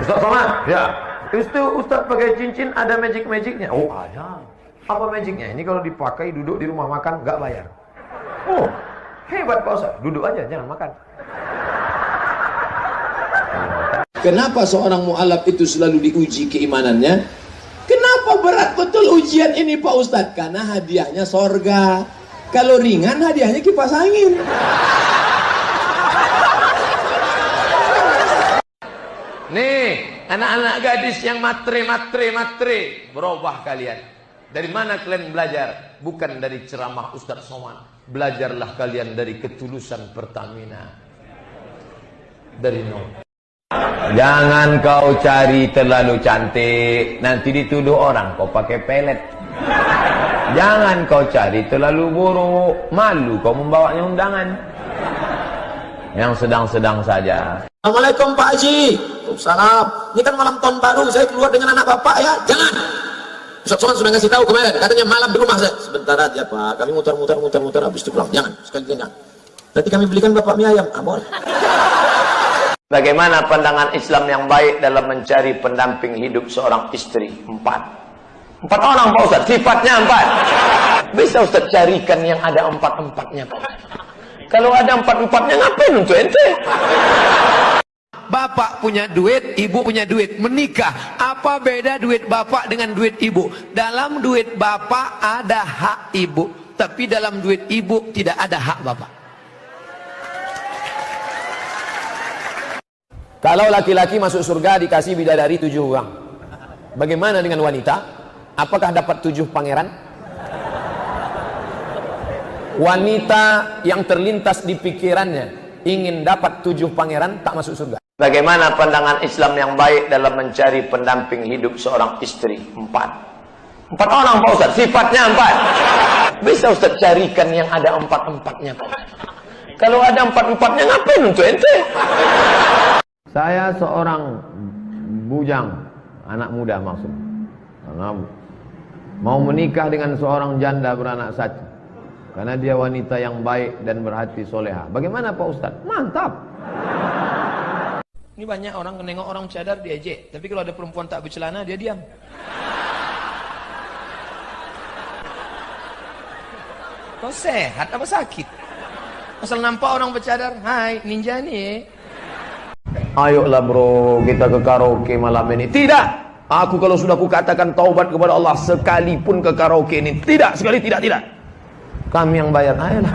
Ustaz Somad, ya. Itu Ustaz pakai cincin ada magic-magicnya. Oh, ada. Apa magicnya? Ini kalau dipakai duduk di rumah makan nggak bayar. Oh, hebat Pak Ustaz. Duduk aja, jangan makan. Kenapa seorang mu'alaf itu selalu diuji keimanannya? Kenapa berat betul ujian ini Pak Ustadz? Karena hadiahnya sorga. Kalau ringan hadiahnya kipas angin. Nih, anak-anak gadis yang matre. Berubah kalian. Dari mana kalian belajar? Bukan dari ceramah Ustaz Somad. Belajarlah kalian dari ketulusan Pertamina. Dari nol. Jangan kau cari terlalu cantik, nanti dituduh orang kau pakai pelet. Jangan kau cari terlalu buruk, malu kau membawanya undangan. Yang sedang-sedang saja. Assalamualaikum Pak Haji. Salam. Ini kan malam tahun baru, saya keluar dengan anak bapak ya. Jangan. Ustaz Somad sudah ngasih tahu kemarin, katanya malam di rumah saya. Sebentar aja Pak, kami muter habis itu pulang. Jangan, sekali jangan. Nanti kami belikan bapak mie ayam. Boleh. Bagaimana pandangan Islam yang baik dalam mencari pendamping hidup seorang istri? 4 orang Pak Ustaz, sifatnya 4. Bisa Ustaz carikan yang ada 4-4-nya Pak. Kalau ada 4-4-nya ngapain untuk ente? Bapak punya duit, ibu punya duit, menikah. Apa beda duit bapak dengan duit ibu? Dalam duit bapak ada hak ibu, tapi dalam duit ibu tidak ada hak bapak. Kalau laki-laki masuk surga dikasih bidadari 7 orang. Bagaimana dengan wanita? Apakah dapat 7 pangeran? Wanita yang terlintas di pikirannya ingin dapat 7 pangeran tak masuk surga. Bagaimana pandangan Islam yang baik dalam mencari pendamping hidup seorang istri? 4 orang Pak Ustaz, sifatnya 4. Bisa Ustaz carikan yang ada 4-4-nya Pak. Kalau ada 4-4-nya ngapain untuk ente? Saya seorang bujang, anak muda maksudnya. Mau menikah dengan seorang janda beranak 1. Karena dia wanita yang baik dan berhati soleha. Bagaimana Pak Ustadz? Mantap. Ini banyak orang nengok orang cadar diejek, tapi kalau ada perempuan tak bercelana dia diam. Kau sehat apa sakit? Asal nampak orang bercadar, hai ninja nih. Ayolah bro, kita ke karaoke malam ini. Tidak. Aku kalau sudah kukatakan taubat kepada Allah sekalipun ke karaoke ini. Tidak, sekali tidak. Kami yang bayar. Ayolah.